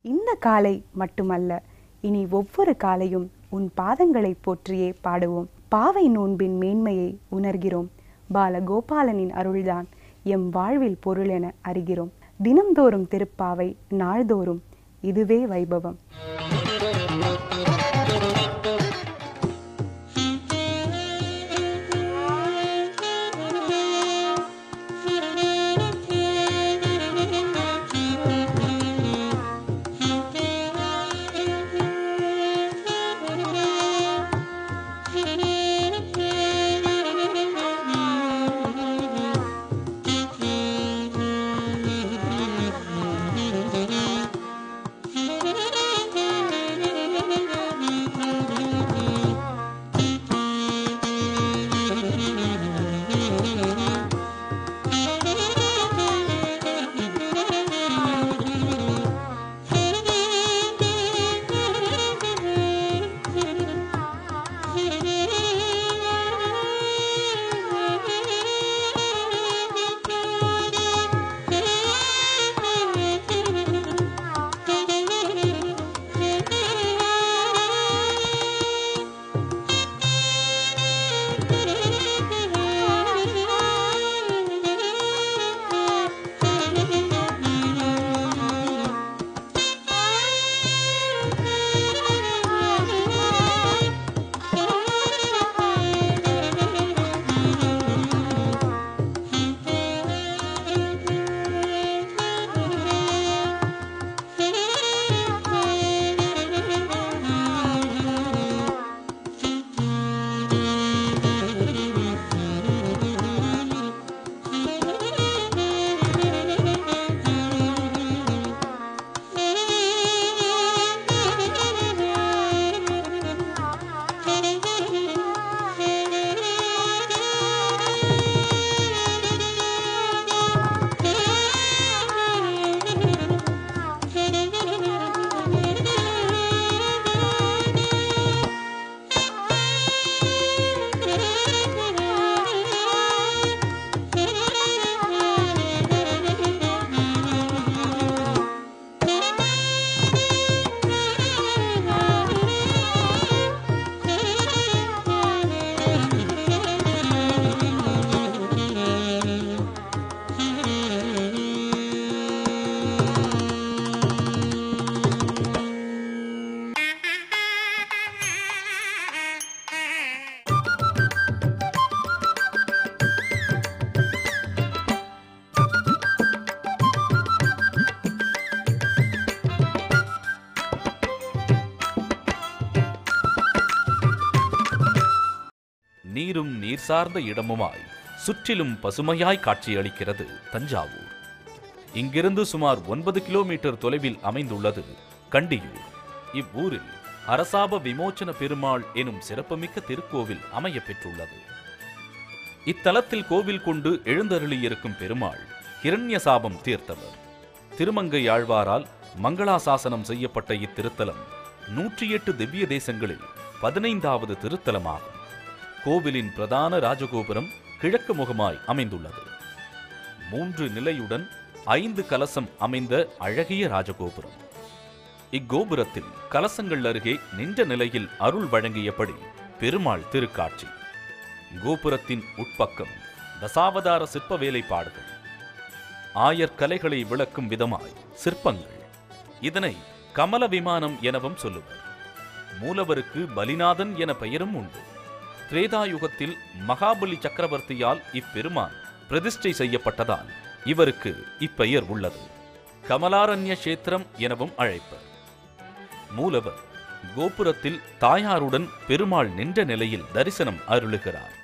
இந்த காலை மட்டுமல்ல, இனி ஒவ்வொரு காலையும் உன் பாதங்களை போற்றியே பாடுவோம். பாவை நோன்பின் மேன்மையை உணர்கிறோம். பாலகோபாலனின் அருள்தான் எம் வாழ்வில் பொருள் என அறிகிறோம். தினம்தோறும் திருப்பாவை, நாள்தோறும் இதுவே வைபவம். நீரும் நீர் சார்ந்த இடமுமாய் சுற்றிலும் பசுமையாய் காட்சியளிக்கிறது தஞ்சாவூர். இங்கிருந்து சுமார் 9 கிலோமீட்டர் தொலைவில் அமைந்துள்ளது கண்டியூர். இவ்வூரில் அரசாப விமோச்சன பெருமாள் எனும் சிறப்புமிக்க திருக்கோவில் அமைய பெற்றுள்ளது. இத்தலத்தில் கோவில் கொண்டு எழுந்தருளியிருக்கும் பெருமாள் ஹிரண்ய சாபம் தீர்த்தவர். திருமங்கை ஆழ்வாரால் மங்களாசாசனம் செய்யப்பட்ட இத்திருத்தலம் 108 திவ்ய தேசங்களில் 15வது திருத்தலமாகும். கோவிலின் பிரதான ராஜகோபுரம் கிழக்கு முகமாய் அமைந்துள்ளது. 3 நிலையுடன் 5 கலசம் அமைந்த அழகிய ராஜகோபுரம். இக்கோபுரத்தில் கலசங்கள் அருகே நின்ற நிலையில் அருள் வழங்கியபடி பெருமாள் திருக்காட்சி. கோபுரத்தின் உட்பக்கம் தசாவதார சிற்ப வேலைப்பாடுகள், ஆயர்கலைகளை விளக்கும் விதமாய் சிற்பங்கள். இதனை கமல விமானம் எனவும் சொல்லுவர். மூலவருக்கு பலிநாதன் என பெயரும் உண்டு. திரேதாயுகத்தில் மகாபலி சக்கரவர்த்தியால் இப்பெருமான் பிரதிஷ்டை செய்யப்பட்டதால் இவருக்கு இப்பெயர் உள்ளது. கமலாரண்ய கஷேத்திரம் எனவும் அழைப்பர். மூலவர் கோபுரத்தில் தாயாருடன் பெருமாள் நின்ற நிலையில் தரிசனம் அருளுகிறார்.